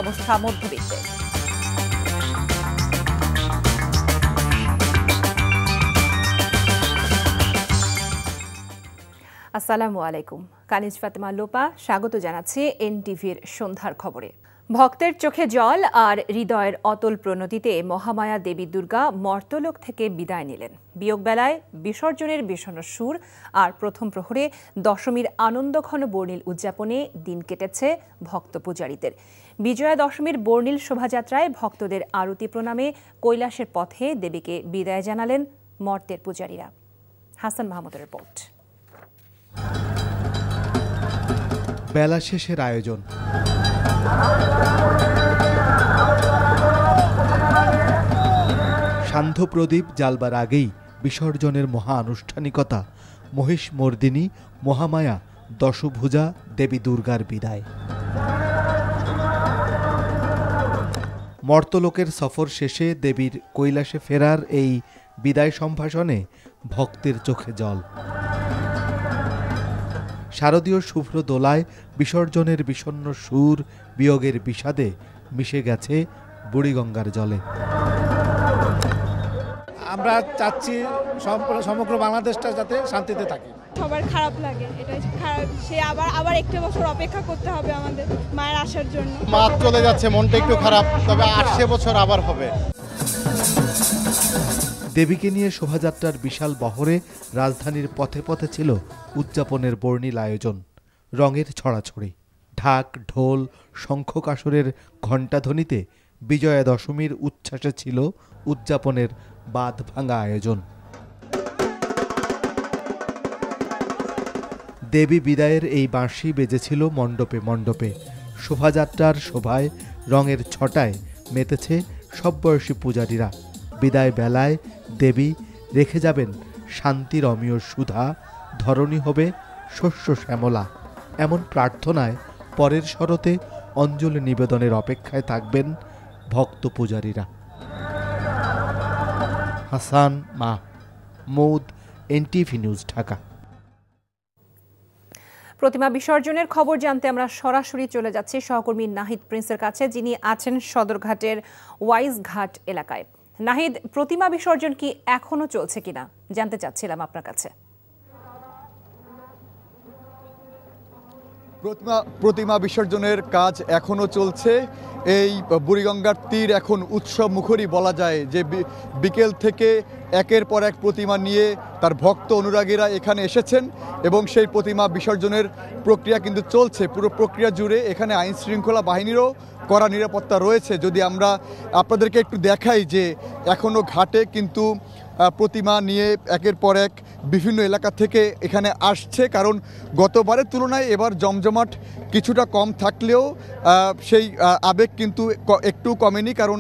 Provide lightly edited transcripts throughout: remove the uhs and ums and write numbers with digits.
অবস্থা মধ্যবিত্তে। আসসালামু আলাইকুম। কানিজ ফাতেমা লোপা স্বাগত জানাচ্ছি এনটিভির সন্ধ্যার খবরে। ভক্তের চোখে জল আর হৃদয়ের অতল প্রণতিতে মহামায়া দেবী দুর্গা মর্তলোক থেকে বিদায় নিলেন। বিয়োগবেলায় বিসর্জনের বিষণ্ণ সুর আর প্রথম প্রহরে দশমীর আনন্দঘন বর্ণিল উদযাপনে দিন কেটেছে ভক্ত পূজারীদের। বিজয়া দশমীর বর্ণিল শোভাযাত্রায় ভক্তদের আরতি প্রণামে কৈলাসের পথে দেবীকে বিদায় জানালেন মর্তের পূজারীরা। হাসান মাহমুদের রিপোর্ট। বেলা শেষের আয়োজন। সান্ধ্য প্রদীপ জ্বালবার আগেই বিসর্জনের মহা আনুষ্ঠানিকতা। মহিষ মর্দিনী মহামায়া দশভুজা দেবী দুর্গার বিদায়। মর্তলোকের সফর শেষে দেবীর কৈলাসে ফেরার এই বিদায় সম্ভাষণে ভক্তের চোখে জল। শারদীয় শুভ্র দোলায় বিসর্জনের বিষণ্ণ সুর বিয়োগের বিষাদে মিশে গেছে বুড়িগঙ্গার জলে। আমরা চাচ্ছি সমগ্র বাংলাদেশটা যাতে শান্তিতে থাকে। সবার খারাপ লাগে, এটা খারাপ। সে আবার একটা বছর অপেক্ষা করতে হবে আমাদের মায়ের আসার জন্য। মা চলে যাচ্ছে, মনটা একটু খারাপ, তবে ৮০০ বছর আবার হবে। দেবীকে নিয়ে শোভাযাত্রার বিশাল বহরে রাজধানীর পথে পথে ছিল উদযাপনের বর্ণিল আয়োজন। রঙের ছড়াছড়ি, ঢাক ঢোল শঙ্খ কাসরের ঘণ্টাধ্বনিতে বিজয়া দশমীর উচ্ছ্বাসে ছিল উদযাপনের বাঁধ ভাঙা আয়োজন। দেবী বিদায়ের এই বাঁশি বেজেছিল মণ্ডপে মণ্ডপে। শোভাযাত্রার শোভায় রঙের ছটায় মেতেছে সব বয়সী পূজারীরা। বিদায় বেলায় দেবী রেখে যাবেন শান্তির অমীয় সুধা, ধরণী হবে শস্য শ্যামলা। এমন প্রার্থনায় পরের শরতে অঞ্জলি নিবেদনের অপেক্ষায় থাকবেন ভক্ত পূজারীরা। Hasan Mahmud, NTV news, Dhaka. প্রতিমা বিসর্জনের খবর জানতে আমরা সরাসরি চলে যাচ্ছি সহকর্মী নাহিদ প্রিন্সের কাছে, যিনি আছেন সদরঘাটের ওয়াইজ ঘাট এলাকায়। নাহিদ, প্রতিমা বিসর্জন কি এখনো চলছে কিনা জানতে চাচ্ছিলাম আপনার কাছে। প্রতিমা বিসর্জনের কাজ এখনো চলছে। এই বুড়িগঙ্গার তীর এখন উৎসব মুখরই বলা যায়, যে বিকেল থেকে একের পর এক প্রতিমা নিয়ে তার ভক্ত অনুরাগীরা এখানে এসেছেন এবং সেই প্রতিমা বিসর্জনের প্রক্রিয়া কিন্তু চলছে। পুরো প্রক্রিয়া জুড়ে এখানে আইন শৃঙ্খলা বাহিনীরও কড়া নিরাপত্তা রয়েছে। যদি আমরা আপনাদেরকে একটু দেখাই যে এখনও ঘাটে কিন্তু প্রতিমা নিয়ে একের পর এক বিভিন্ন এলাকা থেকে এখানে আসছে, কারণ গতবারের তুলনায় এবার জমজমাট কিছুটা কম থাকলেও সেই আবেগ কিন্তু একটু কমেনি, কারণ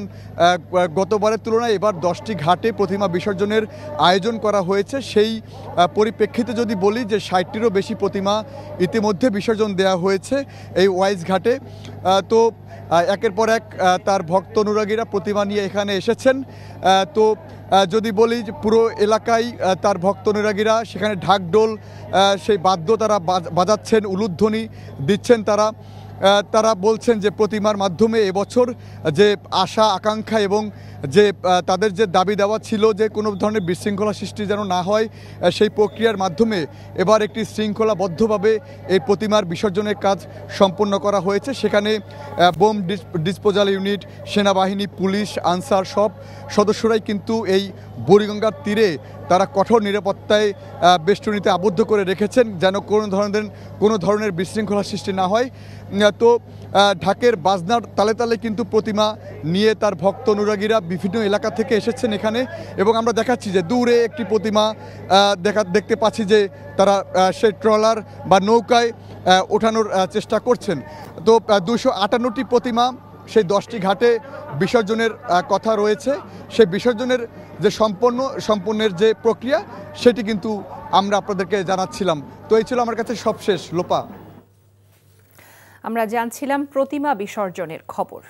গতবারের তুলনায় এবার 10টি ঘাটে প্রতিমা বিসর্জনের আয়োজন করা হয়েছে। সেই পরিপ্রেক্ষিতে যদি বলি যে 60টিরও বেশি প্রতিমা ইতিমধ্যে বিসর্জন দেওয়া হয়েছে এই ওয়াইজ ঘাটে। তো একের পর এক তার ভক্ত অনুরাগীরা প্রতিমা নিয়ে এখানে এসেছেন। তো যদি বলি যে পুরো এলাকায় তার ভক্ত অনুরাগীরা সেখানে ঢাকঢোল সেই বাদ্য তারা বাজাচ্ছেন, উলুধ্বনি দিচ্ছেন। তারা বলছেন যে প্রতিমার মাধ্যমে এবছর যে আশা আকাঙ্ক্ষা এবং যে তাদের যে দাবি দেওয়া ছিল যে কোনো ধরনের বিশৃঙ্খলা সৃষ্টি যেন না হয়, সেই প্রক্রিয়ার মাধ্যমে এবার একটি শৃঙ্খলাবদ্ধভাবে এই প্রতিমার বিসর্জনের কাজ সম্পন্ন করা হয়েছে। সেখানে বোম ডিসপোজাল ইউনিট, সেনাবাহিনী, পুলিশ, আনসার সব সদস্যরাই কিন্তু এই বুড়িগঙ্গার তীরে তারা কঠোর নিরাপত্তায় বেষ্টনীতে আবদ্ধ করে রেখেছেন, যেন কোনো ধরনের বিশৃঙ্খলা সৃষ্টি না হয়। তো ঢাকের বাজনার তালে তালে কিন্তু প্রতিমা নিয়ে তার ভক্ত অনুরাগীরা বিভিন্ন এলাকা থেকে এসেছেন এখানে, এবং আমরা দেখাচ্ছি যে দূরে একটি প্রতিমা দেখতে পাচ্ছি যে তারা সেই ট্রলার বা নৌকায় ওঠানোর চেষ্টা করছেন। তো 258টি প্রতিমা সেই 10টি ঘাটে বিসর্জনের কথা রয়েছে। সেই বিসর্জনের যে সম্পন্নের যে প্রক্রিয়া সেটি কিন্তু আমরা আপনাদেরকে জানাচ্ছিলাম। তো এই ছিল আমার কাছে সবশেষ। লোপা, আমরা জানছিলাম প্রতিমা বিসর্জনের খবর।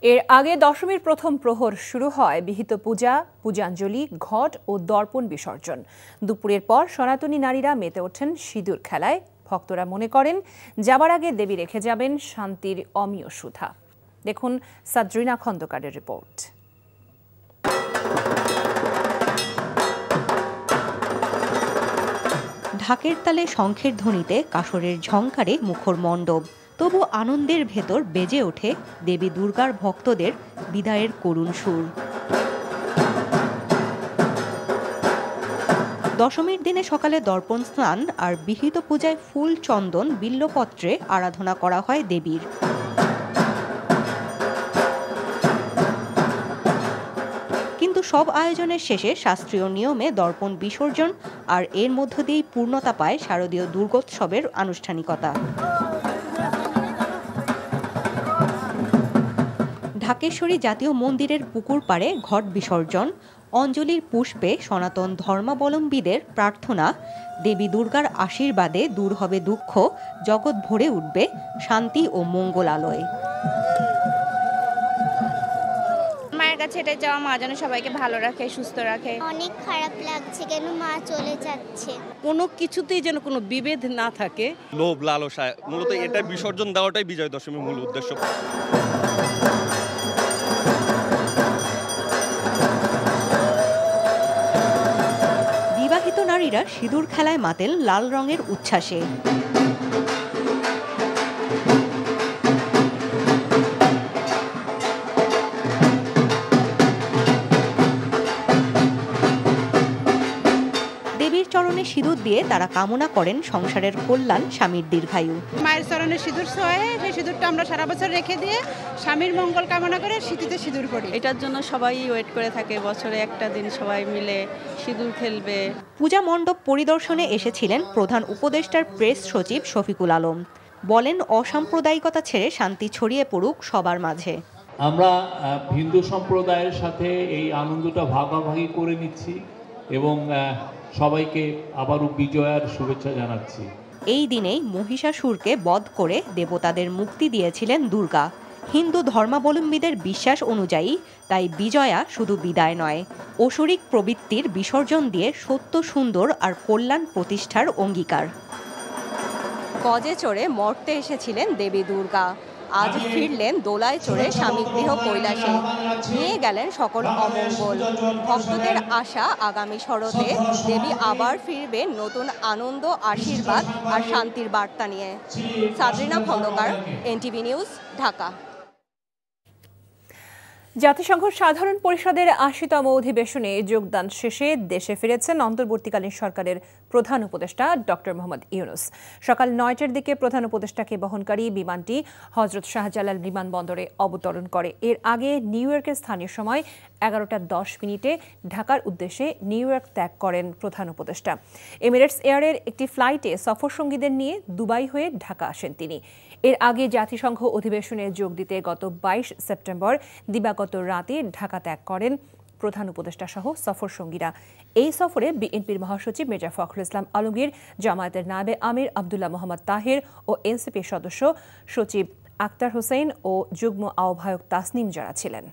এর আগে দশমীর প্রথম প্রহর শুরু হয় বিহিত পূজা, পূজাঞ্জলি, ঘট ও দর্পণ বিসর্জন। দুপুরের পর সনাতনী নারীরা মেতে ওঠেন সিঁদুর খেলায়, ভক্তরা মনে করেন যাবার আগে দেবী রেখে যাবেন শান্তির অমীয় সুধা। দেখুন সাদরিনা খন্দকারের রিপোর্ট। ঢাকের তালে শঙ্খের ধ্বনিতে কাসরের ঝংকারে মুখর মণ্ডপ, তবু আনন্দের ভেতর বেজে ওঠে দেবী দুর্গার ভক্তদের বিদায়ের করুণ সুর। দশমীর দিনে সকালে দর্পণ স্নান আর বিহিত পূজায় ফুল, চন্দন, বিল্লপত্রে আরাধনা করা হয় দেবীর। কিন্তু সব আয়োজনের শেষে শাস্ত্রীয় নিয়মে দর্পণ বিসর্জন, আর এর মধ্য দিয়েই পূর্ণতা পায় শারদীয় দুর্গোৎসবের আনুষ্ঠানিকতা। ঢাকেশ্বরী জাতীয় মন্দিরের পুকুর পাড়ে ঘট বিসর্জন, অঞ্জলির পুষ্পে সনাতন ধর্মাবলম্বীদের প্রার্থনা, দেবী দুর্গার আশীর্বাদে দূর হবে দুঃখ, জগৎ ভরে উঠবে শান্তি ও মঙ্গল আলোয়। মায়ের কাছে এটাই চাওয়া, মা যেন সবাইকে ভালো রাখে, সুস্থ রাখে। অনেক খারাপ লাগছে কেন মা চলে যাচ্ছে, কোনো কিছুতেই যেন কোনো বিভেদ না থাকে। লোভ লালসা, মূলত এটা বিসর্জন দেওয়াটাই বিজয় দশমীর মূল উদ্দেশ্য। বিবাহিত নারীরা সিঁদুর খেলায় মাতেন লাল রঙের উচ্ছ্বাসে। দেবীর চরণে সিঁদুর দিয়ে তারা কামনা করেন সংসারের কল্যাণ, স্বামীর দীর্ঘায়ু। মায়ের চরণে সিঁদুর ছোঁয়ে সেই সিঁদুরটা আমরা সারা বছর রেখে দিয়ে স্বামীর মঙ্গল কামনা করে সিঁথিতে সিঁদুর করি। এটার জন্য সবাই ওয়েট করে থাকে, বছরে একটা দিন সবাই মিলে সিঁদুর খেলবে। পূজা মণ্ডপ পরিদর্শনে এসেছিলেন প্রধান উপদেষ্টার প্রেস সচিব শফিকুল আলম। বলেন, অসাম্প্রদায়িকতা ছেড়ে শান্তি ছড়িয়ে পড়ুক সবার মাঝে। আমরা হিন্দু সম্প্রদায়ের সাথে এই আনন্দটা ভাগাভাগি করে নিচ্ছি এবং সবাইকে আবারও বিজয়ার শুভেচ্ছা জানাচ্ছি। এই দিনেই মহিষাসুরকে বধ করে দেবতাদের মুক্তি দিয়েছিলেন দুর্গা। হিন্দু ধর্মাবলম্বীদের বিশ্বাস অনুযায়ী তাই বিজয়া শুধু বিদায় নয়, অসুরিক প্রবৃত্তির বিসর্জন দিয়ে সত্য, সুন্দর আর কল্যাণ প্রতিষ্ঠার অঙ্গীকার। গজে চড়ে মর্তে এসেছিলেন দেবী দুর্গা, আজ ফিরলেন দোলায় চড়ে স্বামী গৃহ কৈলাসে, নিয়ে গেলেন সকল অমঙ্গল। ভক্তদের আশা আগামী শরতে দেবী আবার ফিরবেন নতুন আনন্দ, আশীর্বাদ আর শান্তির বার্তা নিয়ে। সাদরিনা খন্দকার, এনটিভি নিউজ, ঢাকা। জাতিসংঘ সাধারণ পরিষদের ৮০তম অধিবেশনে যোগদান শেষে দেশে ফিরেছেন অন্তর্বর্তীকালীন সরকারের প্রধান উপদেষ্টা ডক্টর মোহাম্মদ ইউনূস। সকাল ৯টার দিকে প্রধান উপদেষ্টাকে বহনকারী বিমানটি হজরত শাহজালাল বিমানবন্দরে অবতরণ করে। এর আগে নিউ ইয়র্কের স্থানীয় সময় ১১টা ১০ ঢাকার উদ্দেশ্যে নিউ ইয়র্ক ত্যাগ করেন প্রধান উপদেষ্টা। এমিরেটস এয়ারের একটি ফ্লাইটে সফরসঙ্গীদের নিয়ে দুবাই হয়ে ঢাকা আসেন তিনি। এর আগে জাতিসংঘ অধিবেশনে যোগ দিতে গত ২২ সেপ্টেম্বর দিবাগত রাতে ঢাকা ত্যাগ করেন প্রধান উপদেষ্টা সহ সফরসঙ্গীরা। এই সফরে বিএনপির মহাসচিব মির্জা ফখরুল ইসলাম আলমগীর, জামায়াতের নায়েবে আমির আব্দুল্লাহ মোহাম্মদ তাহের ও এনসিপির সদস্য সচিব আক্তার হোসেন ও যুগ্ম আহ্বায়ক তাসনিম জারা ছিলেন।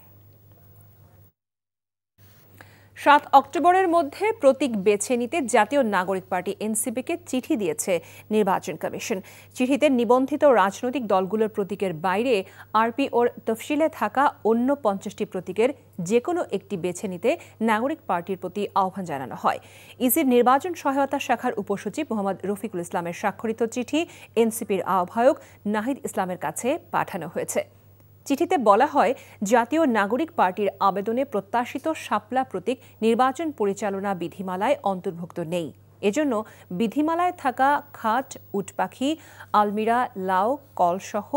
৭ অক্টোবরের মধ্যে প্রতীক বেছে নিতে জাতীয় নাগরিক পার্টি এনসিপিকে চিঠি দিয়েছে নির্বাচন কমিশন। চিঠিতে নিবন্ধিত রাজনৈতিক দলগুলোর প্রতীকের বাইরে আরপি ওর তফসিলে থাকা অন্য ৫০টি প্রতীকের যে কোনো একটি বেছে নিতে নাগরিক পার্টির প্রতি আহ্বান জানানো হয়। ইসির নির্বাচন সহায়তা শাখার উপসচিব মোহাম্মদ রফিকুল ইসলামের স্বাক্ষরিত চিঠি এনসিপির আহ্বায়ক নাহিদ ইসলামের কাছে পাঠানো হয়েছে। চিঠিতে বলা হয়, জাতীয় নাগরিক পার্টির আবেদনে প্রত্যাশিত শাপলা প্রতীক নির্বাচন পরিচালনা বিধিমালায় অন্তর্ভুক্ত নেই। এজন্য বিধিমালায় থাকা খাট, উটপাখি, আলমিরা, লাউ, কলসহ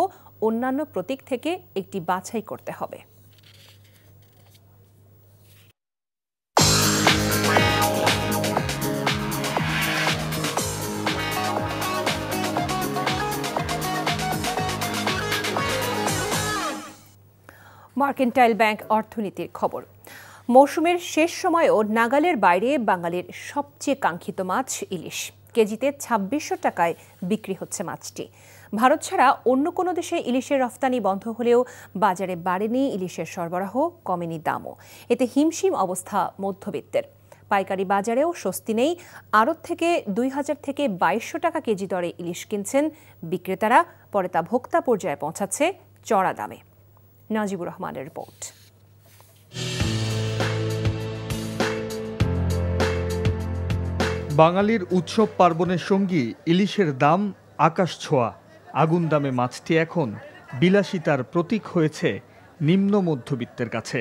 অন্যান্য প্রতীক থেকে একটি বাছাই করতে হবে। মার্কেন্টাইল ব্যাংক অর্থনীতির খবর। মৌসুমের শেষ সময়েও নাগালের বাইরে বাঙালির সবচেয়ে কাঙ্ক্ষিত মাছ ইলিশ। কেজিতে ২৬০০ টাকায় বিক্রি হচ্ছে মাছটি। ভারত ছাড়া অন্য কোনো দেশে ইলিশের রফতানি বন্ধ হলেও বাজারে বাড়েনি ইলিশের সরবরাহ, কমেনি দামও। এতে হিমশিম অবস্থা মধ্যবিত্তের। পাইকারি বাজারেও স্বস্তি নেই। আড়ত থেকে 2000 থেকে 2200 টাকা কেজি দরে ইলিশ কিনছেন বিক্রেতারা, পরে তা ভোক্তা পর্যায়ে পৌঁছাচ্ছে চড়া দামে। নাজিবুর রহমানের রিপোর্ট। বাঙালির উৎসব পার্বণের সঙ্গী ইলিশের দাম আকাশ ছোঁয়া। আগুন দামে মাছটি এখন বিলাসিতার প্রতীক হয়েছে নিম্ন মধ্যবিত্তের কাছে।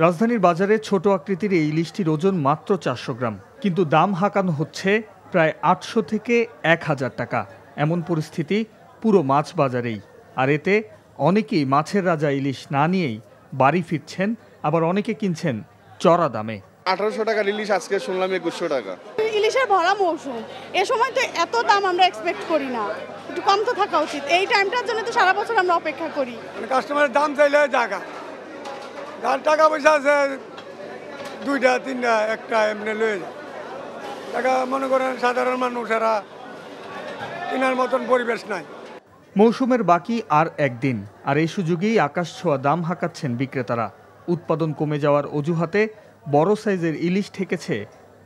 রাজধানীর বাজারে ছোট আকৃতির এই ইলিশটির ওজন মাত্র 400 গ্রাম, কিন্তু দাম হাঁকানো হচ্ছে প্রায় 800 থেকে 1000 টাকা। এমন পরিস্থিতি পুরো মাছ বাজারেই। আর এতে অনেকেই মাছের রাজা ইলিশ না নিয়েই বাড়ি ফিরছেন, আবার অনেকে কিনছেন চড়া দামে। 1800 টাকার ইলিশ আজকে শুনলাম 2100 টাকা। ইলিশের ভরা মৌসুম, এ সময় তো এত দাম আমরা এক্সপেক্ট করি না, একটু কম তো থাকা উচিত। এই টাইমটার জন্য তো সারা বছর আমরা অপেক্ষা করি। কাস্টমারের দাম চাইলে জায়গা, যার টাকা পয়সা আছে 2টা 3টা একটা এমনি লয়ে যায়। টাকা মনে করেন সাধারণ মানুষেরা কেনার মতন পরিবেশ নাই। মৌসুমের বাকি আর একদিন, আর এই সুযোগেই আকাশ ছোঁয়া দাম হাঁকাচ্ছেন বিক্রেতারা। উৎপাদন কমে যাওয়ার অজুহাতে বড় সাইজের ইলিশ ঠেকেছে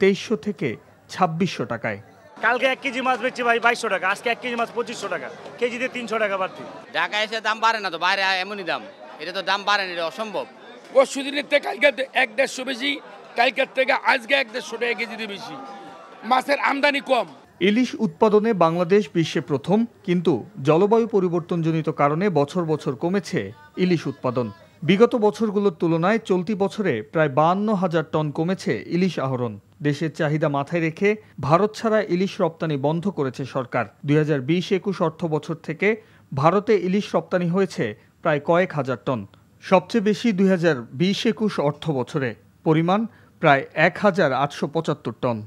2300 থেকে 2600 টাকায়। কালকে 1 কেজি মাছ বেচছি ভাই 2200 টাকা, আজকে 1 কেজি মাছ 2500 টাকা, কেজিতে 300 টাকা বাড়তি। ঢাকায় এসে দাম বাড়ে না তো, বাইরে এমনই দাম, এটা তো দাম বাড়ে না, এটা অসম্ভব। পরশুদিনের থেকে কালকে 1-150 বেশি, কালকের থেকে আজকে 1-150 টাকা কেজিতে বেশি। মাছের আমদানি কম। ইলিশ উৎপাদনে বাংলাদেশ বিশ্বে প্রথম, কিন্তু জলবায়ু পরিবর্তনজনিত কারণে বছর বছর কমেছে ইলিশ উৎপাদন। বিগত বছরগুলোর তুলনায় চলতি বছরে প্রায় 52,000 টন কমেছে ইলিশ আহরণ। দেশের চাহিদা মাথায় রেখে ভারত ছাড়া ইলিশ রপ্তানি বন্ধ করেছে সরকার। 2020-21 অর্থ বছর থেকে ভারতে ইলিশ রপ্তানি হয়েছে প্রায় কয়েক হাজার টন। সবচেয়ে বেশি 2020-21 অর্থ বছরে, পরিমাণ প্রায় 1875 টন।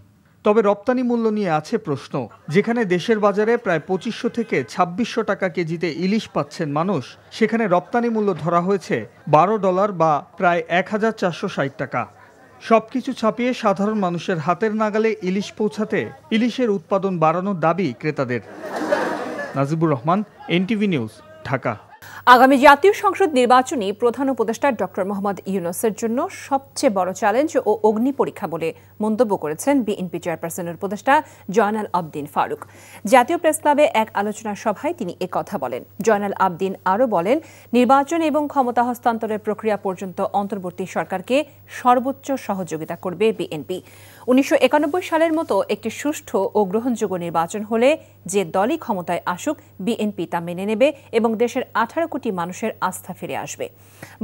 তবে রপ্তানি মূল্য নিয়ে আছে প্রশ্ন। যেখানে দেশের বাজারে প্রায় 2500 থেকে 2600 টাকা কেজিতে ইলিশ পাচ্ছেন মানুষ, সেখানে রপ্তানি মূল্য ধরা হয়েছে $12 বা প্রায় 1460 টাকা। সবকিছু ছাপিয়ে সাধারণ মানুষের হাতের নাগালে ইলিশ পৌঁছাতে ইলিশের উৎপাদন বাড়ানোর দাবি ক্রেতাদের। Najibur Rahman, NTV news, Dhaka. আগামী জাতীয় সংসদ নির্বাচনই প্রধান উপদেষ্টা ডক্টর মোহাম্মদ ইউনূসের জন্য সবচেয়ে বড় চ্যালেঞ্জ ও অগ্নি পরীক্ষা বলে মন্তব্য করেছেন বিএনপি চেয়ারপারসনের উপদেষ্টা জয়নাল আবদিন ফারুক। জাতীয় প্রেস ক্লাবে এক আলোচনা সভায় তিনি একথা বলেন। জয়নাল আবদিন আরও বলেন, নির্বাচন এবং ক্ষমতা হস্তান্তরের প্রক্রিয়া পর্যন্ত অন্তর্বর্তী সরকারকে সর্বোচ্চ সহযোগিতা করবে বিএনপি। 1991 সালের মতো একটি সুষ্ঠু ও গ্রহণযোগ্য নির্বাচন হলে যে দলই ক্ষমতায় আসুক, বিএনপি তা মেনে নেবে এবং দেশের 18 কোটি মানুষের আস্থা ফিরে আসবে।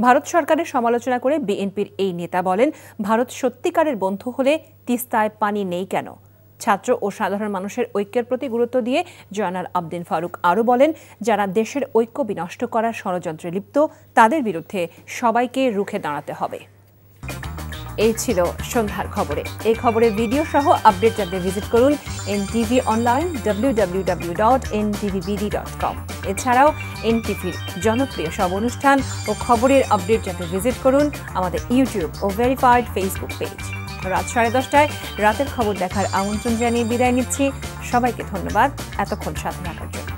ভারত সরকারের সমালোচনা করে বিএনপির এই নেতা বলেন, ভারত সত্যিকারের বন্ধু হলে তিস্তায় পানি নেই কেন? ছাত্র ও সাধারণ মানুষের ঐক্যের প্রতি গুরুত্ব দিয়ে জয়নাল আবদিন ফারুক আরও বলেন, যারা দেশের ঐক্য বিনষ্ট করার ষড়যন্ত্রে লিপ্ত, তাদের বিরুদ্ধে সবাইকে রুখে দাঁড়াতে হবে। এই ছিল সন্ধ্যার খবরে। এই খবরের ভিডিও সহ আপডেট জানতে ভিজিট করুন NTV অনলাইন www.ntvbd.com। এছাড়াও NTVর জনপ্রিয় সব অনুষ্ঠান ও খবরের আপডেট জানতে ভিজিট করুন আমাদের ইউটিউব ও ভেরিফাইড ফেসবুক পেজ। রাত 10:30টায় রাতের খবর দেখার আমন্ত্রণ জানিয়ে বিদায় নিচ্ছি। সবাইকে ধন্যবাদ এতক্ষণ সাথে থাকার জন্য।